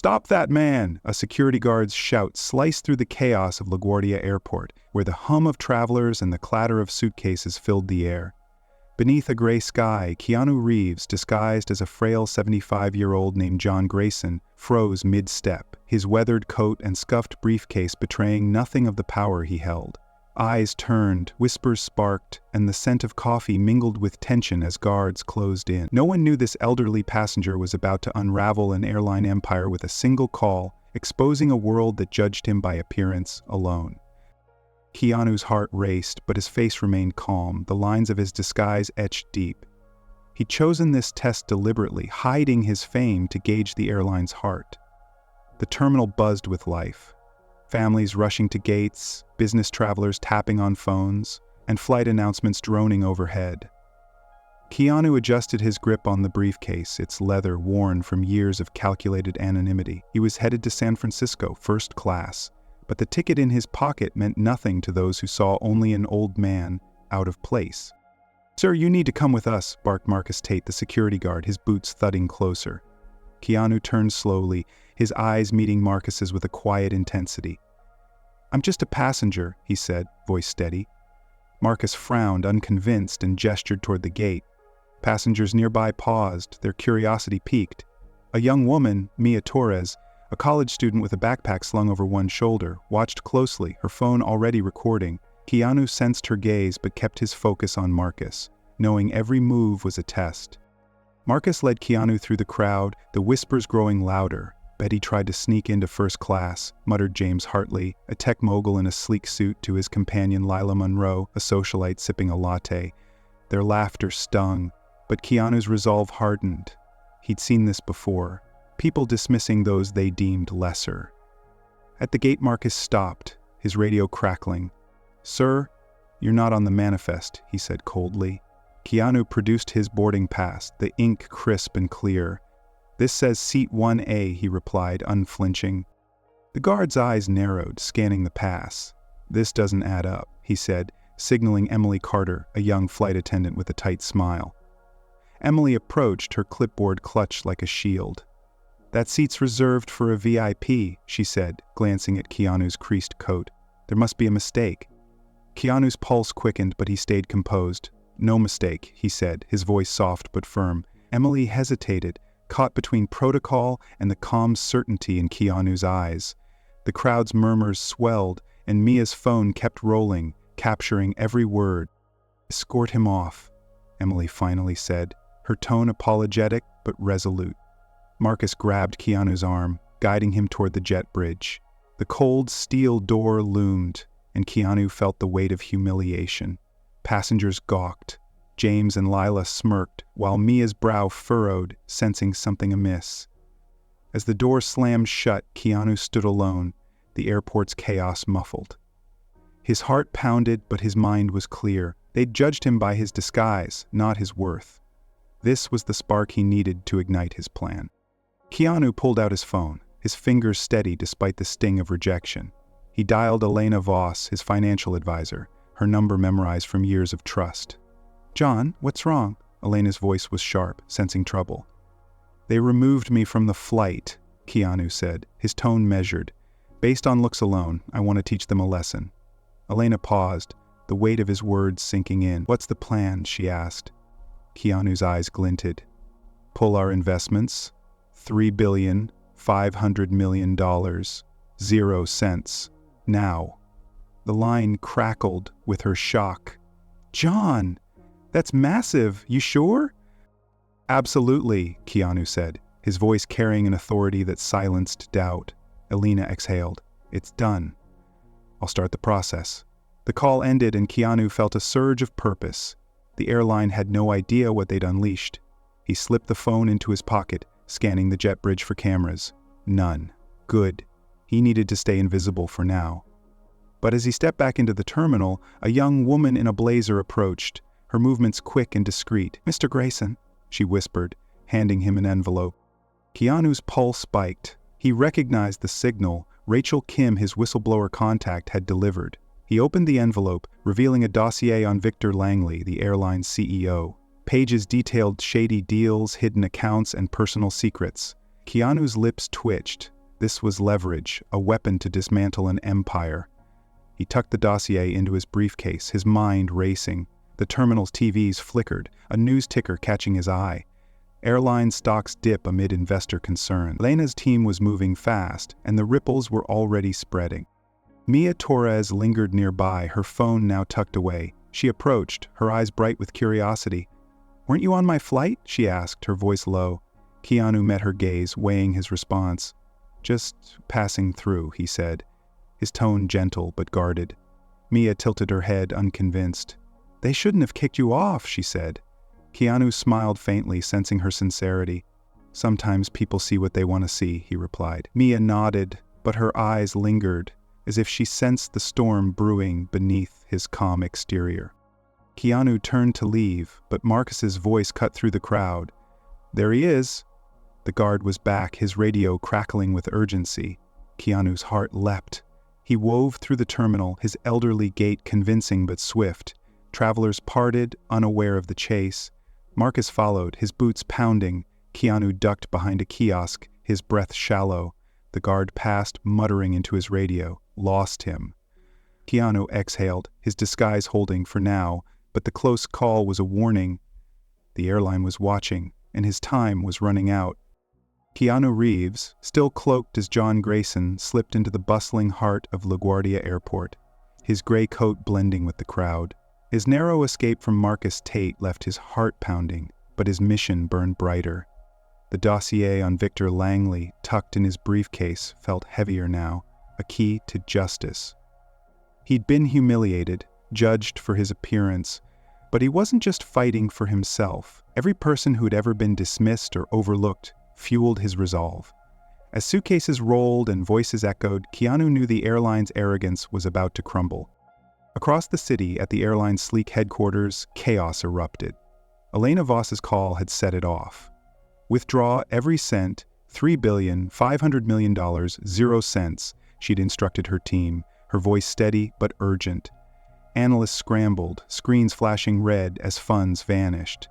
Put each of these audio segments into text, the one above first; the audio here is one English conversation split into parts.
"Stop that man!" A security guard's shout sliced through the chaos of LaGuardia Airport, where the hum of travelers and the clatter of suitcases filled the air. Beneath a gray sky, Keanu Reeves, disguised as a frail 75-year-old named John Grayson, froze mid-step, his weathered coat and scuffed briefcase betraying nothing of the power he held. Eyes turned, whispers sparked, and the scent of coffee mingled with tension as guards closed in. No one knew this elderly passenger was about to unravel an airline empire with a single call, exposing a world that judged him by appearance alone. Keanu's heart raced, but his face remained calm, the lines of his disguise etched deep. He'd chosen this test deliberately, hiding his fame to gauge the airline's heart. The terminal buzzed with life. Families rushing to gates, business travelers tapping on phones, and flight announcements droning overhead. Keanu adjusted his grip on the briefcase, its leather worn from years of calculated anonymity. He was headed to San Francisco, first class, but the ticket in his pocket meant nothing to those who saw only an old man out of place. "Sir, you need to come with us," barked Marcus Tate, the security guard, his boots thudding closer. Keanu turned slowly, his eyes meeting Marcus's with a quiet intensity. "I'm just a passenger," he said, voice steady. Marcus frowned, unconvinced, and gestured toward the gate. Passengers nearby paused, their curiosity piqued. A young woman, Mia Torres, a college student with a backpack slung over one shoulder, watched closely, her phone already recording. Keanu sensed her gaze but kept his focus on Marcus, knowing every move was a test. Marcus led Keanu through the crowd, the whispers growing louder. "Betty tried to sneak into first class," muttered James Hartley, a tech mogul in a sleek suit, to his companion Lila Monroe, a socialite sipping a latte. Their laughter stung, but Keanu's resolve hardened. He'd seen this before. People dismissing those they deemed lesser. At the gate, Marcus stopped, his radio crackling. "Sir, you're not on the manifest," he said coldly. Keanu produced his boarding pass, the ink crisp and clear. "This says Seat 1A, he replied, unflinching. The guard's eyes narrowed, scanning the pass. "This doesn't add up," he said, signaling Emily Carter, a young flight attendant with a tight smile. Emily approached, her clipboard clutched like a shield. "That seat's reserved for a VIP, she said, glancing at Keanu's creased coat. "There must be a mistake." Keanu's pulse quickened, but he stayed composed. "No mistake," he said, his voice soft but firm. Emily hesitated, caught between protocol and the calm certainty in Keanu's eyes. The crowd's murmurs swelled, and Mia's phone kept rolling, capturing every word. "Escort him off," Emily finally said, her tone apologetic but resolute. Marcus grabbed Keanu's arm, guiding him toward the jet bridge. The cold steel door loomed, and Keanu felt the weight of humiliation. Passengers gawked. James and Lila smirked, while Mia's brow furrowed, sensing something amiss. As the door slammed shut, Keanu stood alone, the airport's chaos muffled. His heart pounded, but his mind was clear. They'd judged him by his disguise, not his worth. This was the spark he needed to ignite his plan. Keanu pulled out his phone, his fingers steady despite the sting of rejection. He dialed Elena Voss, his financial advisor, her number memorized from years of trust. "John, what's wrong?" Elena's voice was sharp, sensing trouble. "They removed me from the flight," Keanu said, his tone measured. "Based on looks alone, I want to teach them a lesson." Elena paused, the weight of his words sinking in. "What's the plan?" she asked. Keanu's eyes glinted. "Pull our investments. $3,500,000,000. 0 cents. Now." The line crackled with her shock. "John! That's massive, you sure?" "Absolutely," Keanu said, his voice carrying an authority that silenced doubt. Elena exhaled. "It's done. I'll start the process." The call ended and Keanu felt a surge of purpose. The airline had no idea what they'd unleashed. He slipped the phone into his pocket, scanning the jet bridge for cameras. None. Good. He needed to stay invisible for now. But as he stepped back into the terminal, a young woman in a blazer approached, her movements quick and discreet. "Mr. Grayson," she whispered, handing him an envelope. Keanu's pulse spiked. He recognized the signal Rachel Kim, his whistleblower contact, had delivered. He opened the envelope, revealing a dossier on Victor Langley, the airline's CEO. Pages detailed shady deals, hidden accounts, and personal secrets. Keanu's lips twitched. This was leverage, a weapon to dismantle an empire. He tucked the dossier into his briefcase, his mind racing. The terminal's TVs flickered, a news ticker catching his eye. Airline stocks dip amid investor concern. Elena's team was moving fast, and the ripples were already spreading. Mia Torres lingered nearby, her phone now tucked away. She approached, her eyes bright with curiosity. "Weren't you on my flight?" she asked, her voice low. Keanu met her gaze, weighing his response. "Just passing through," he said, his tone gentle but guarded. Mia tilted her head, unconvinced. "They shouldn't have kicked you off," she said. Keanu smiled faintly, sensing her sincerity. "Sometimes people see what they want to see," he replied. Mia nodded, but her eyes lingered, as if she sensed the storm brewing beneath his calm exterior. Keanu turned to leave, but Marcus's voice cut through the crowd. "There he is." The guard was back, his radio crackling with urgency. Keanu's heart leapt. He wove through the terminal, his elderly gait convincing but swift. Travelers parted, unaware of the chase. Marcus followed, his boots pounding. Keanu ducked behind a kiosk, his breath shallow. The guard passed, muttering into his radio. Lost him. Keanu exhaled, his disguise holding for now, but the close call was a warning. The airline was watching, and his time was running out. Keanu Reeves, still cloaked as John Grayson, slipped into the bustling heart of LaGuardia Airport, his gray coat blending with the crowd. His narrow escape from Marcus Tate left his heart pounding, but his mission burned brighter. The dossier on Victor Langley, tucked in his briefcase, felt heavier now, a key to justice. He'd been humiliated, judged for his appearance, but he wasn't just fighting for himself. Every person who'd ever been dismissed or overlooked fueled his resolve. As suitcases rolled and voices echoed, Keanu knew the airline's arrogance was about to crumble. Across the city, at the airline's sleek headquarters, chaos erupted. Elena Voss's call had set it off. "Withdraw every cent, $3,500,000,000, 0 cents, she'd instructed her team, her voice steady but urgent. Analysts scrambled, screens flashing red as funds vanished.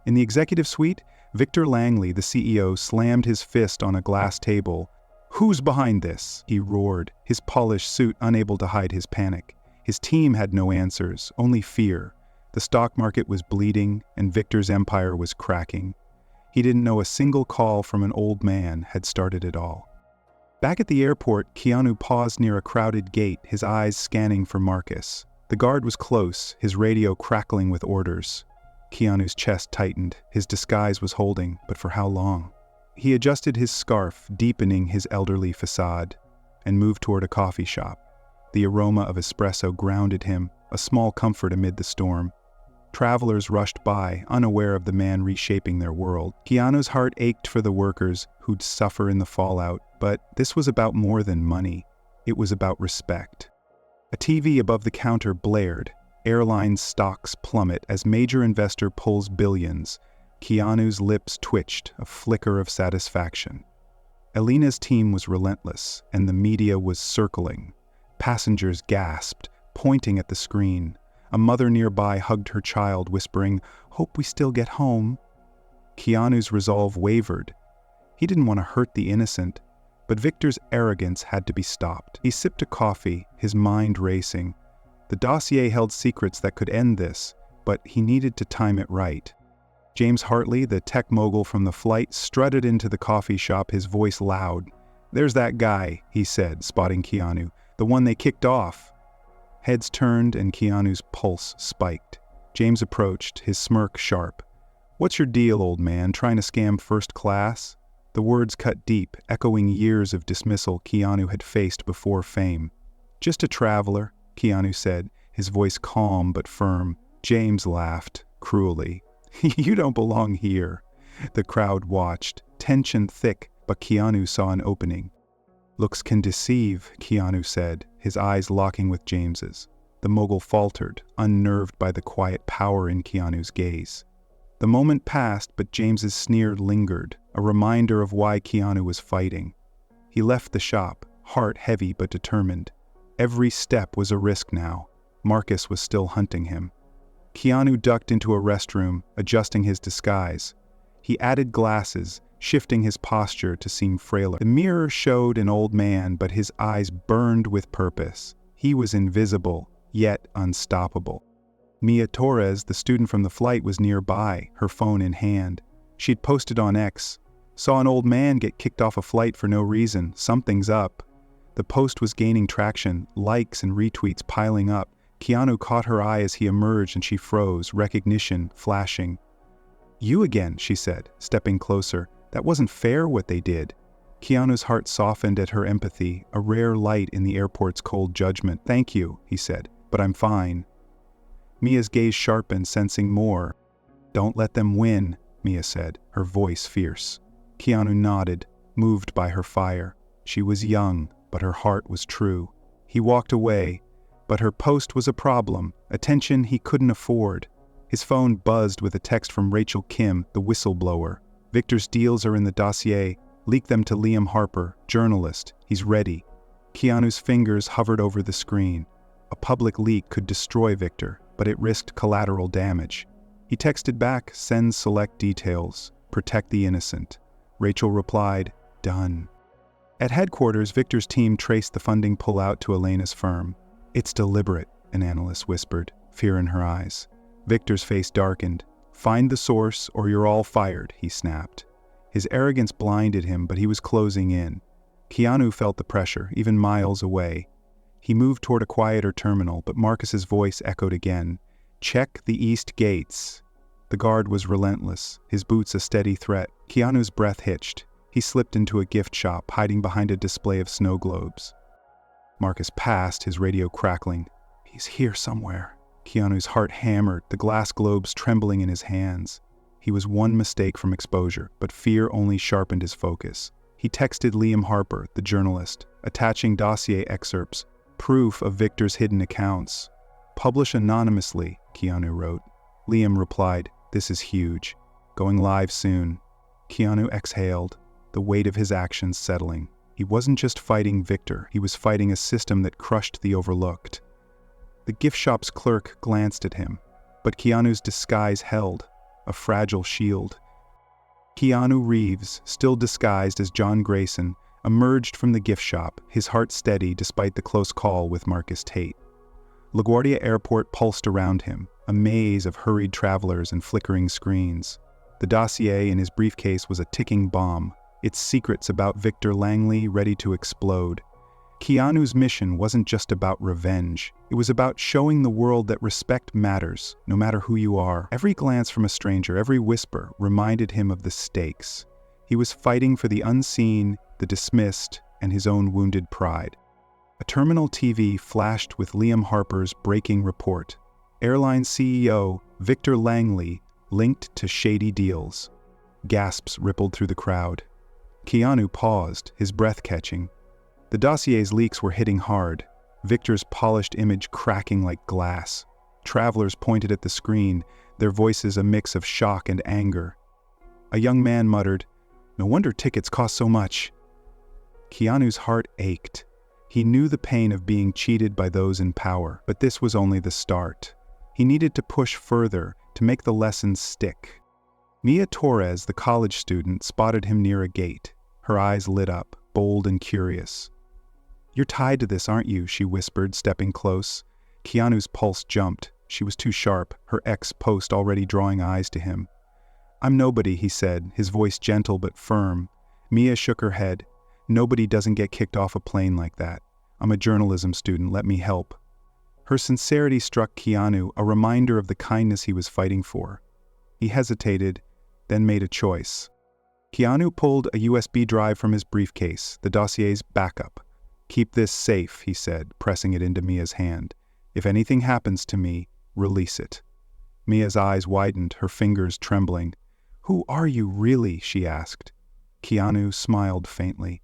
In the executive suite, Victor Langley, the CEO, slammed his fist on a glass table. "Who's behind this?" he roared, his polished suit unable to hide his panic. His team had no answers, only fear. The stock market was bleeding, and Victor's empire was cracking. He didn't know a single call from an old man had started it all. Back at the airport, Keanu paused near a crowded gate, his eyes scanning for Marcus. The guard was close, his radio crackling with orders. Keanu's chest tightened, his disguise was holding, but for how long? He adjusted his scarf, deepening his elderly facade, and moved toward a coffee shop. The aroma of espresso grounded him, a small comfort amid the storm. Travelers rushed by, unaware of the man reshaping their world. Keanu's heart ached for the workers who'd suffer in the fallout, but this was about more than money. It was about respect. A TV above the counter blared. Airline stocks plummet as major investor pulls billions. Keanu's lips twitched, a flicker of satisfaction. Elena's team was relentless, and the media was circling. Passengers gasped, pointing at the screen. A mother nearby hugged her child, whispering, "Hope we still get home." Keanu's resolve wavered. He didn't want to hurt the innocent, but Victor's arrogance had to be stopped. He sipped a coffee, his mind racing. The dossier held secrets that could end this, but he needed to time it right. James Hartley, the tech mogul from the flight, strutted into the coffee shop, his voice loud. "There's that guy," he said, spotting Keanu, "the one they kicked off." Heads turned and Keanu's pulse spiked. James approached, his smirk sharp. "What's your deal, old man, trying to scam first class?" The words cut deep, echoing years of dismissal Keanu had faced before fame. "Just a traveler," Keanu said, his voice calm but firm. James laughed, cruelly. "You don't belong here." The crowd watched, tension thick, but Keanu saw an opening. "Looks can deceive," Keanu said, his eyes locking with James's. The mogul faltered, unnerved by the quiet power in Keanu's gaze. The moment passed, but James's sneer lingered, a reminder of why Keanu was fighting. He left the shop, heart heavy but determined. Every step was a risk now. Marcus was still hunting him. Keanu ducked into a restroom, adjusting his disguise. He added glasses, shifting his posture to seem frailer. The mirror showed an old man, but his eyes burned with purpose. He was invisible, yet unstoppable. Mia Torres, the student from the flight, was nearby, her phone in hand. She'd posted on X, "Saw an old man get kicked off a flight for no reason. Something's up." The post was gaining traction, likes and retweets piling up. Keanu caught her eye as he emerged and she froze, recognition flashing. "You again," she said, stepping closer. "That wasn't fair what they did." Keanu's heart softened at her empathy, a rare light in the airport's cold judgment. "Thank you," he said, "but I'm fine." Mia's gaze sharpened, sensing more. "Don't let them win," Mia said, her voice fierce. Keanu nodded, moved by her fire. She was young, but her heart was true. He walked away, but her post was a problem, attention he couldn't afford. His phone buzzed with a text from Rachel Kim, the whistleblower. "Victor's deals are in the dossier. Leak them to Liam Harper, journalist. He's ready." Keanu's fingers hovered over the screen. A public leak could destroy Victor, but it risked collateral damage. He texted back, "Send select details. Protect the innocent." Rachel replied, "Done." At headquarters, Victor's team traced the funding pullout to Elena's firm. "It's deliberate," an analyst whispered, fear in her eyes. Victor's face darkened. "Find the source or you're all fired," he snapped. His arrogance blinded him, but he was closing in. Keanu felt the pressure, even miles away. He moved toward a quieter terminal, but Marcus's voice echoed again. "Check the east gates." The guard was relentless, his boots a steady threat. Keanu's breath hitched. He slipped into a gift shop, hiding behind a display of snow globes. Marcus passed, his radio crackling. "He's here somewhere." Keanu's heart hammered, the glass globes trembling in his hands. He was one mistake from exposure, but fear only sharpened his focus. He texted Liam Harper, the journalist, attaching dossier excerpts, proof of Victor's hidden accounts. "Publish anonymously," Keanu wrote. Liam replied, "This is huge. Going live soon." Keanu exhaled, the weight of his actions settling. He wasn't just fighting Victor, he was fighting a system that crushed the overlooked. The gift shop's clerk glanced at him, but Keanu's disguise held, a fragile shield. Keanu Reeves, still disguised as John Grayson, emerged from the gift shop, his heart steady despite the close call with Marcus Tate. LaGuardia Airport pulsed around him, a maze of hurried travelers and flickering screens. The dossier in his briefcase was a ticking bomb, its secrets about Victor Langley ready to explode. Keanu's mission wasn't just about revenge. It was about showing the world that respect matters, no matter who you are. Every glance from a stranger, every whisper, reminded him of the stakes. He was fighting for the unseen, the dismissed, and his own wounded pride. A terminal TV flashed with Liam Harper's breaking report. Airline CEO Victor Langley linked to shady deals. Gasps rippled through the crowd. Keanu paused, his breath catching. The dossier's leaks were hitting hard, Victor's polished image cracking like glass. Travelers pointed at the screen, their voices a mix of shock and anger. A young man muttered, "No wonder tickets cost so much." Keanu's heart ached. He knew the pain of being cheated by those in power, but this was only the start. He needed to push further, to make the lessons stick. Mia Torres, the college student, spotted him near a gate. Her eyes lit up, bold and curious. "You're tied to this, aren't you?" she whispered, stepping close. Keanu's pulse jumped. She was too sharp, her ex-post already drawing eyes to him. "I'm nobody," he said, his voice gentle but firm. Mia shook her head. "Nobody doesn't get kicked off a plane like that. I'm a journalism student, let me help." Her sincerity struck Keanu, a reminder of the kindness he was fighting for. He hesitated, then made a choice. Keanu pulled a USB drive from his briefcase, the dossier's backup. "Keep this safe," he said, pressing it into Mia's hand. "If anything happens to me, release it." Mia's eyes widened, her fingers trembling. "Who are you really?" she asked. Keanu smiled faintly.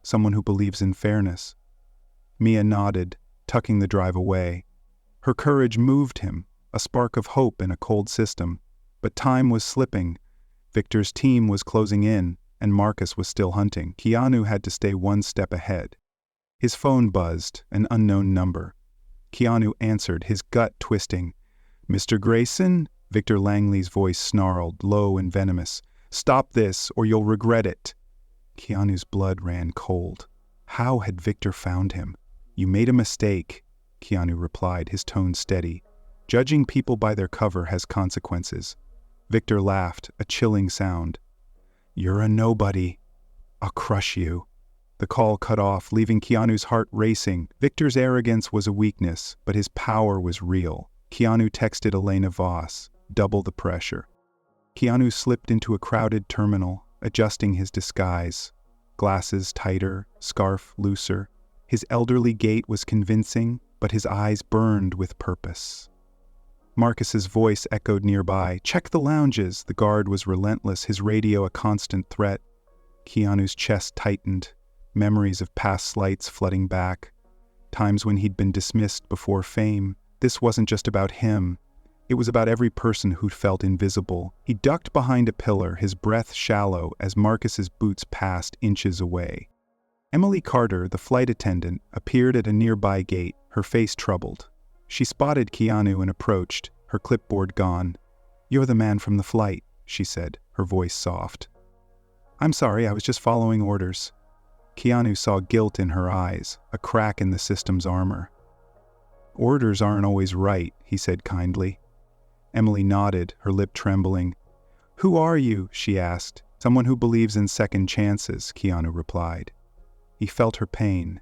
"Someone who believes in fairness." Mia nodded, tucking the drive away. Her courage moved him, a spark of hope in a cold system. But time was slipping. Victor's team was closing in, and Marcus was still hunting. Keanu had to stay one step ahead. His phone buzzed, an unknown number. Keanu answered, his gut twisting. "Mr. Grayson?" Victor Langley's voice snarled, low and venomous. "Stop this, or you'll regret it." Keanu's blood ran cold. How had Victor found him? "You made a mistake," Keanu replied, his tone steady. "Judging people by their cover has consequences." Victor laughed, a chilling sound. "You're a nobody. I'll crush you." The call cut off, leaving Keanu's heart racing. Victor's arrogance was a weakness, but his power was real. Keanu texted Elena Voss, "Double the pressure." Keanu slipped into a crowded terminal, adjusting his disguise. Glasses tighter, scarf looser. His elderly gait was convincing, but his eyes burned with purpose. Marcus's voice echoed nearby. "Check the lounges." The guard was relentless, his radio a constant threat. Keanu's chest tightened, memories of past slights flooding back. Times when he'd been dismissed before fame. This wasn't just about him. It was about every person who'd felt invisible. He ducked behind a pillar, his breath shallow as Marcus's boots passed inches away. Emily Carter, the flight attendant, appeared at a nearby gate, her face troubled. She spotted Keanu and approached, her clipboard gone. "You're the man from the flight," she said, her voice soft. "I'm sorry, I was just following orders." Keanu saw guilt in her eyes, a crack in the system's armor. "Orders aren't always right," he said kindly. Emily nodded, her lip trembling. "Who are you?" she asked. "Someone who believes in second chances," Keanu replied. He felt her pain.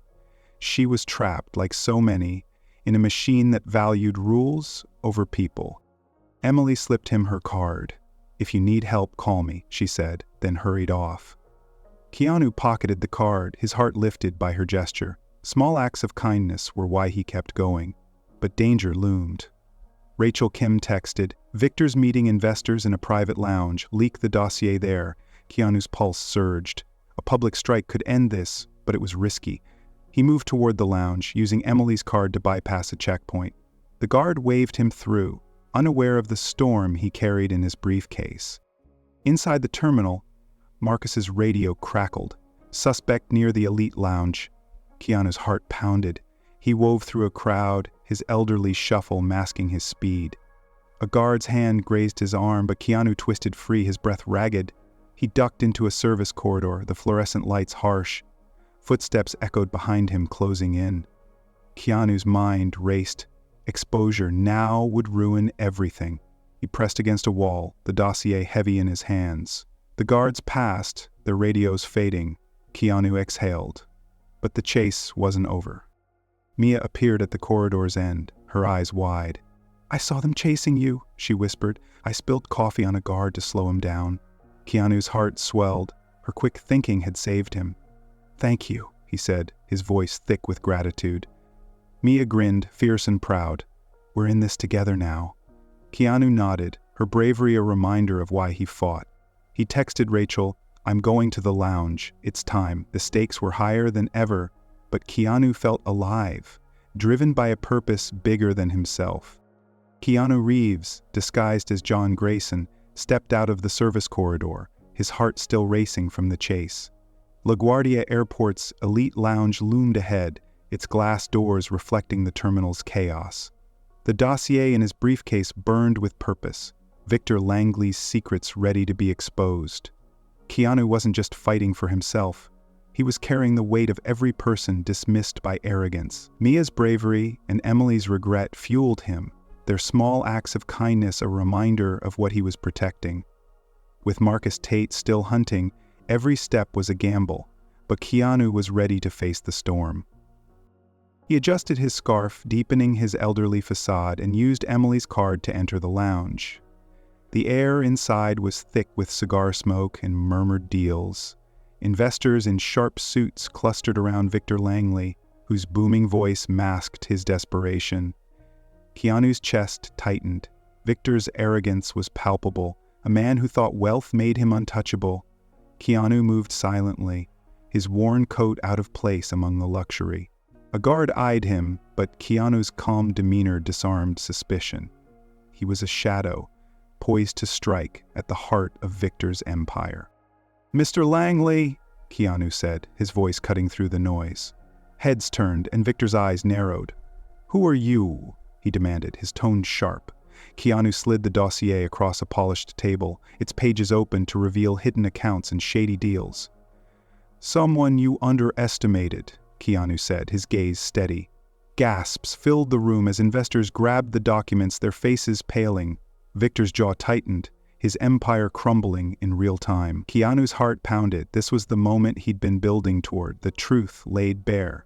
She was trapped, like so many, in a machine that valued rules over people. Emily slipped him her card. "If you need help, call me," she said, then hurried off. Keanu pocketed the card, his heart lifted by her gesture. Small acts of kindness were why he kept going, but danger loomed. Rachel Kim texted, "Victor's meeting investors in a private lounge. Leak the dossier there." Keanu's pulse surged. A public strike could end this, but it was risky. He moved toward the lounge, using Emily's card to bypass a checkpoint. The guard waved him through, unaware of the storm he carried in his briefcase. Inside the terminal, Marcus's radio crackled. "Suspect near the elite lounge." Keanu's heart pounded. He wove through a crowd, his elderly shuffle masking his speed. A guard's hand grazed his arm, but Keanu twisted free, his breath ragged. He ducked into a service corridor, the fluorescent lights harsh. Footsteps echoed behind him, closing in. Keanu's mind raced. Exposure now would ruin everything. He pressed against a wall, the dossier heavy in his hands. The guards passed, their radios fading. Keanu exhaled. But the chase wasn't over. Mia appeared at the corridor's end, her eyes wide. "I saw them chasing you," she whispered. "I spilled coffee on a guard to slow him down." Keanu's heart swelled. Her quick thinking had saved him. "Thank you," he said, his voice thick with gratitude. Mia grinned, fierce and proud. "We're in this together now." Keanu nodded, her bravery a reminder of why he fought. He texted Rachel, "I'm going to the lounge. It's time." The stakes were higher than ever, but Keanu felt alive, driven by a purpose bigger than himself. Keanu Reeves, disguised as John Grayson, stepped out of the service corridor, his heart still racing from the chase. LaGuardia Airport's elite lounge loomed ahead, its glass doors reflecting the terminal's chaos. The dossier in his briefcase burned with purpose, Victor Langley's secrets ready to be exposed. Keanu wasn't just fighting for himself. He was carrying the weight of every person dismissed by arrogance. Mia's bravery and Emily's regret fueled him, their small acts of kindness a reminder of what he was protecting. With Marcus Tate still hunting, every step was a gamble, but Keanu was ready to face the storm. He adjusted his scarf, deepening his elderly facade, and used Emily's card to enter the lounge. The air inside was thick with cigar smoke and murmured deals. Investors in sharp suits clustered around Victor Langley, whose booming voice masked his desperation. Keanu's chest tightened. Victor's arrogance was palpable, a man who thought wealth made him untouchable. Keanu moved silently, his worn coat out of place among the luxury. A guard eyed him, but Keanu's calm demeanor disarmed suspicion. He was a shadow, poised to strike at the heart of Victor's empire. "Mr. Langley," Keanu said, his voice cutting through the noise. Heads turned, and Victor's eyes narrowed. "Who are you?" he demanded, his tone sharp. Keanu slid the dossier across a polished table, its pages open to reveal hidden accounts and shady deals. "Someone you underestimated," Keanu said, his gaze steady. Gasps filled the room as investors grabbed the documents, their faces paling. Victor's jaw tightened, his empire crumbling in real time. Keanu's heart pounded. This was the moment he'd been building toward, the truth laid bare.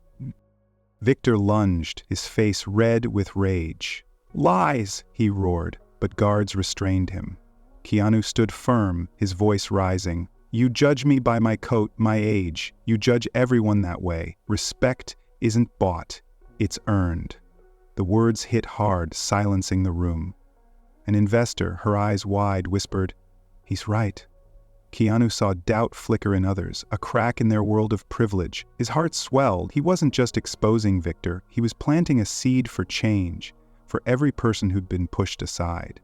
Victor lunged, his face red with rage. "Lies!" he roared, but guards restrained him. Keanu stood firm, his voice rising. "You judge me by my coat, my age. You judge everyone that way. Respect isn't bought. It's earned." The words hit hard, silencing the room. An investor, her eyes wide, whispered, "He's right." Keanu saw doubt flicker in others, a crack in their world of privilege. His heart swelled. He wasn't just exposing Victor, he was planting a seed for change, for every person who'd been pushed aside.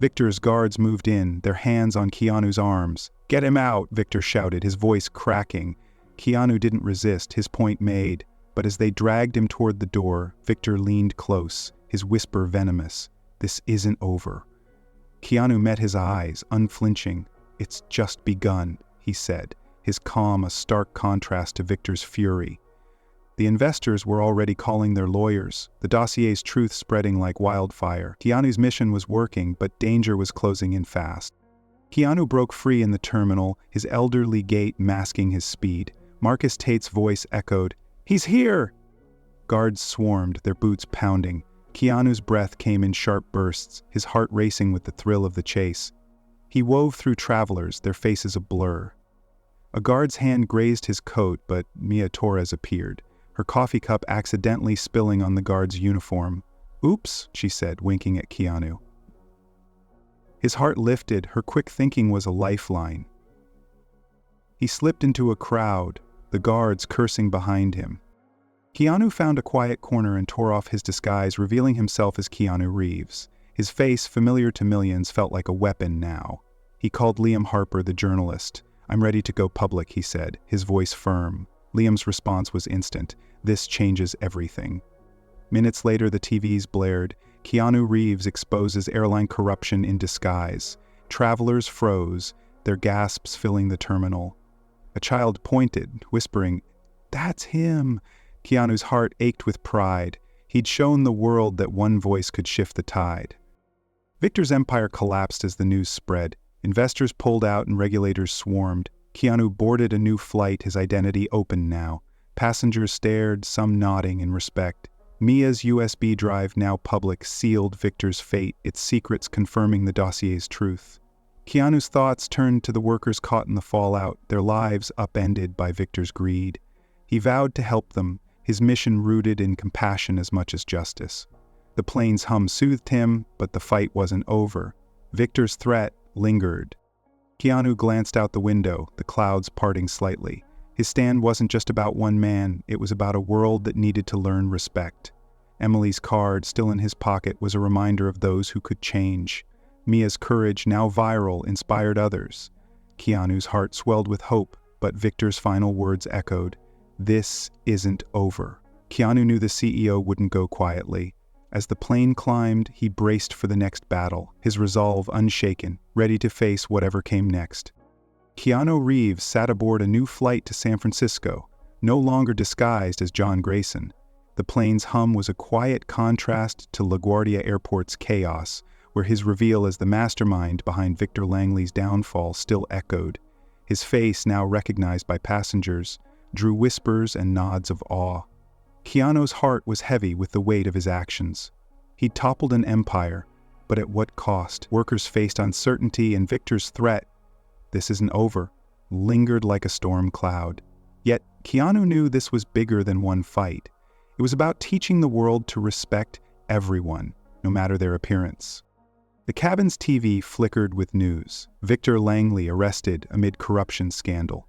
Victor's guards moved in, their hands on Keanu's arms. "Get him out!" Victor shouted, his voice cracking. Keanu didn't resist, his point made, but as they dragged him toward the door, Victor leaned close, his whisper venomous. "This isn't over." Keanu met his eyes, unflinching. "It's just begun," he said, his calm a stark contrast to Victor's fury. The investors were already calling their lawyers, the dossier's truth spreading like wildfire. Keanu's mission was working, but danger was closing in fast. Keanu broke free in the terminal, his elderly gait masking his speed. Marcus Tate's voice echoed, "He's here!" Guards swarmed, their boots pounding. Keanu's breath came in sharp bursts, his heart racing with the thrill of the chase. He wove through travelers, their faces a blur. A guard's hand grazed his coat, but Mia Torres appeared, her coffee cup accidentally spilling on the guard's uniform. "Oops," she said, winking at Keanu. His heart lifted, her quick thinking was a lifeline. He slipped into a crowd, the guards cursing behind him. Keanu found a quiet corner and tore off his disguise, revealing himself as Keanu Reeves. His face, familiar to millions, felt like a weapon now. He called Liam Harper, the journalist. "I'm ready to go public," he said, his voice firm. Liam's response was instant. "This changes everything." Minutes later, the TVs blared. Keanu Reeves exposes airline corruption in disguise. Travelers froze, their gasps filling the terminal. A child pointed, whispering, "That's him!" Keanu's heart ached with pride. He'd shown the world that one voice could shift the tide. Victor's empire collapsed as the news spread. Investors pulled out and regulators swarmed. Keanu boarded a new flight, his identity open now. Passengers stared, some nodding in respect. Mia's USB drive, now public, sealed Victor's fate, its secrets confirming the dossier's truth. Keanu's thoughts turned to the workers caught in the fallout, their lives upended by Victor's greed. He vowed to help them, his mission rooted in compassion as much as justice. The plane's hum soothed him, but the fight wasn't over. Victor's threat lingered. Keanu glanced out the window, the clouds parting slightly. His stand wasn't just about one man, it was about a world that needed to learn respect. Emily's card, still in his pocket, was a reminder of those who could change. Mia's courage, now viral, inspired others. Keanu's heart swelled with hope, but Victor's final words echoed, "This isn't over." Keanu knew the CEO wouldn't go quietly. As the plane climbed, he braced for the next battle, his resolve unshaken, ready to face whatever came next. Keanu Reeves sat aboard a new flight to San Francisco, no longer disguised as John Grayson. The plane's hum was a quiet contrast to LaGuardia Airport's chaos, where his reveal as the mastermind behind Victor Langley's downfall still echoed. His face, now recognized by passengers, drew whispers and nods of awe. Keanu's heart was heavy with the weight of his actions. He'd toppled an empire, but at what cost? Workers faced uncertainty, and Victor's threat, "This isn't over," lingered like a storm cloud. Yet Keanu knew this was bigger than one fight. It was about teaching the world to respect everyone, no matter their appearance. The cabin's TV flickered with news. Victor Langley arrested amid corruption scandal.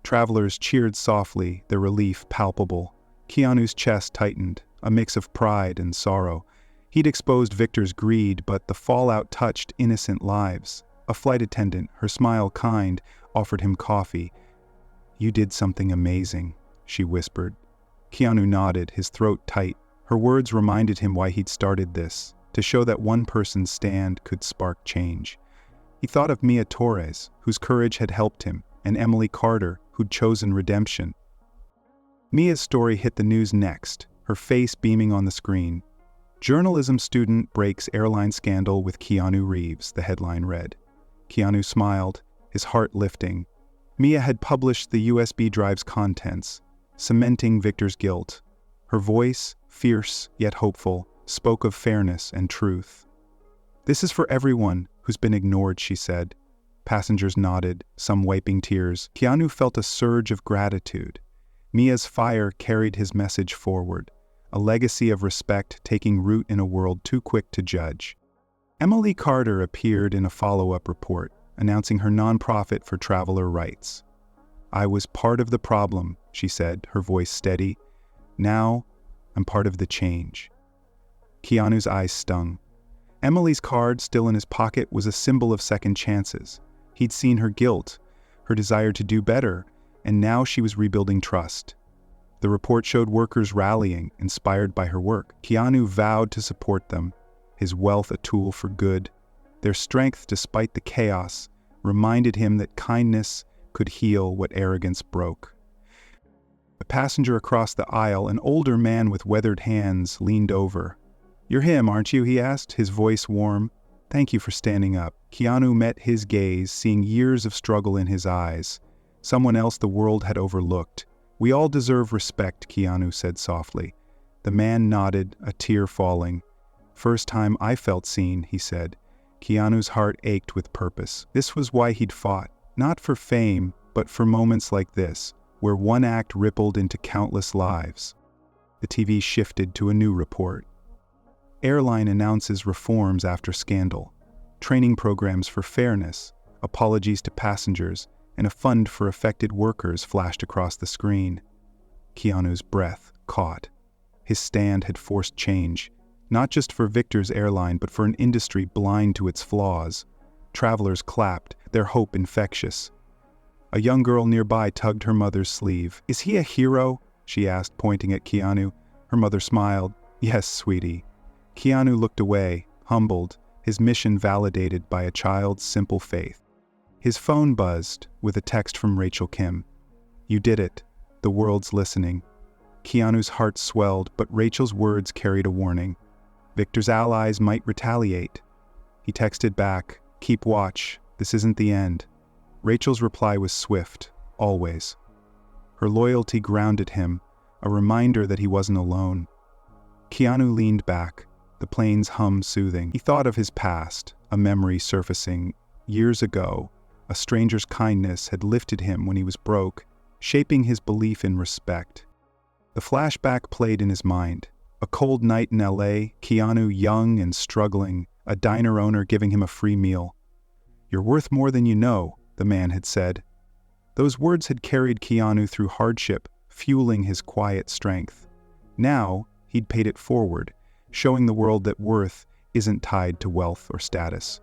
Travelers cheered softly, their relief palpable. Keanu's chest tightened, a mix of pride and sorrow. He'd exposed Victor's greed, but the fallout touched innocent lives. A flight attendant, her smile kind, offered him coffee. "You did something amazing," she whispered. Keanu nodded, his throat tight. Her words reminded him why he'd started this, to show that one person's stand could spark change. He thought of Mia Torres, whose courage had helped him, and Emily Carter, who'd chosen redemption. Mia's story hit the news next, her face beaming on the screen. "Journalism student breaks airline scandal with Keanu Reeves," the headline read. Keanu smiled, his heart lifting. Mia had published the USB drive's contents, cementing Victor's guilt. Her voice, fierce yet hopeful, spoke of fairness and truth. "This is for everyone who's been ignored," she said. Passengers nodded, some wiping tears. Keanu felt a surge of gratitude. Mia's fire carried his message forward, a legacy of respect taking root in a world too quick to judge. Emily Carter appeared in a follow-up report, announcing her nonprofit for traveler rights. "I was part of the problem," she said, her voice steady. "Now, I'm part of the change." Keanu's eyes stung. Emily's card, still in his pocket, was a symbol of second chances. He'd seen her guilt, her desire to do better, and now she was rebuilding trust. The report showed workers rallying, inspired by her work. Keanu vowed to support them, his wealth a tool for good. Their strength, despite the chaos, reminded him that kindness could heal what arrogance broke. A passenger across the aisle, an older man with weathered hands, leaned over. "You're him, aren't you?" he asked, his voice warm. "Thank you for standing up." Keanu met his gaze, seeing years of struggle in his eyes. Someone else the world had overlooked. "We all deserve respect," Keanu said softly. The man nodded, a tear falling. "First time I felt seen," he said. Keanu's heart ached with purpose. This was why he'd fought, not for fame, but for moments like this, where one act rippled into countless lives. The TV shifted to a new report. Airline announces reforms after scandal, training programs for fairness, apologies to passengers, and a fund for affected workers flashed across the screen. Keanu's breath caught. His stand had forced change, not just for Victor's airline, but for an industry blind to its flaws. Travelers clapped, their hope infectious. A young girl nearby tugged her mother's sleeve. "Is he a hero?" she asked, pointing at Keanu. Her mother smiled. "Yes, sweetie." Keanu looked away, humbled, his mission validated by a child's simple faith. His phone buzzed with a text from Rachel Kim. "You did it. The world's listening." Keanu's heart swelled, but Rachel's words carried a warning. Victor's allies might retaliate. He texted back, "Keep watch. This isn't the end." Rachel's reply was swift, always. Her loyalty grounded him, a reminder that he wasn't alone. Keanu leaned back, the plane's hum soothing. He thought of his past, a memory surfacing. Years ago, a stranger's kindness had lifted him when he was broke, shaping his belief in respect. The flashback played in his mind. A cold night in LA, Keanu young and struggling, a diner owner giving him a free meal. "You're worth more than you know," the man had said. Those words had carried Keanu through hardship, fueling his quiet strength. Now, he'd paid it forward, showing the world that worth isn't tied to wealth or status.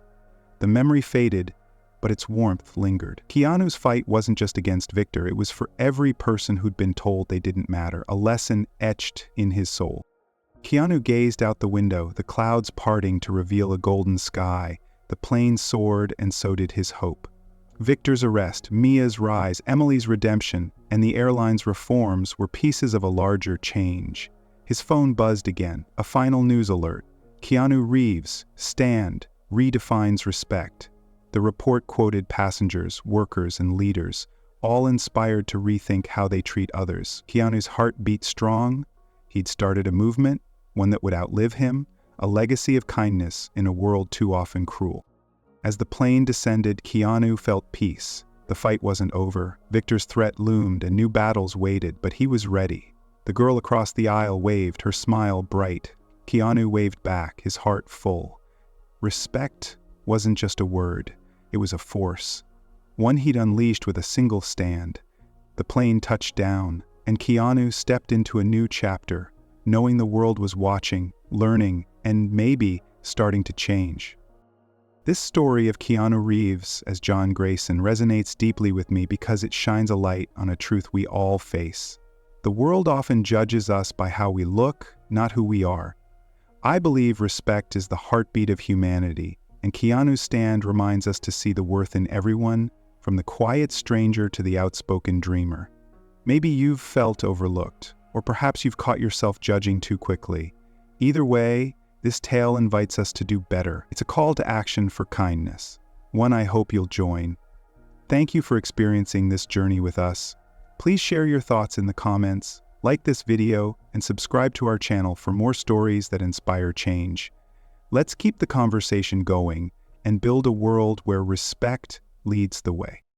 The memory faded, but its warmth lingered. Keanu's fight wasn't just against Victor, it was for every person who'd been told they didn't matter, a lesson etched in his soul. Keanu gazed out the window, the clouds parting to reveal a golden sky. The plane soared, and so did his hope. Victor's arrest, Mia's rise, Emily's redemption, and the airline's reforms were pieces of a larger change. His phone buzzed again, a final news alert. Keanu Reeves, stand, redefines respect. The report quoted passengers, workers, and leaders, all inspired to rethink how they treat others. Keanu's heart beat strong. He'd started a movement, one that would outlive him, a legacy of kindness in a world too often cruel. As the plane descended, Keanu felt peace. The fight wasn't over. Victor's threat loomed and new battles waited, but he was ready. The girl across the aisle waved, her smile bright. Keanu waved back, his heart full. Respect wasn't just a word, it was a force. One he'd unleashed with a single stand. The plane touched down, and Keanu stepped into a new chapter, knowing the world was watching, learning, and maybe starting to change. This story of Keanu Reeves as John Grayson resonates deeply with me because it shines a light on a truth we all face. The world often judges us by how we look, not who we are. I believe respect is the heartbeat of humanity, and Keanu's stand reminds us to see the worth in everyone, from the quiet stranger to the outspoken dreamer. Maybe you've felt overlooked, or perhaps you've caught yourself judging too quickly. Either way, this tale invites us to do better. It's a call to action for kindness, one I hope you'll join. Thank you for experiencing this journey with us. Please share your thoughts in the comments, like this video, and subscribe to our channel for more stories that inspire change. Let's keep the conversation going and build a world where respect leads the way.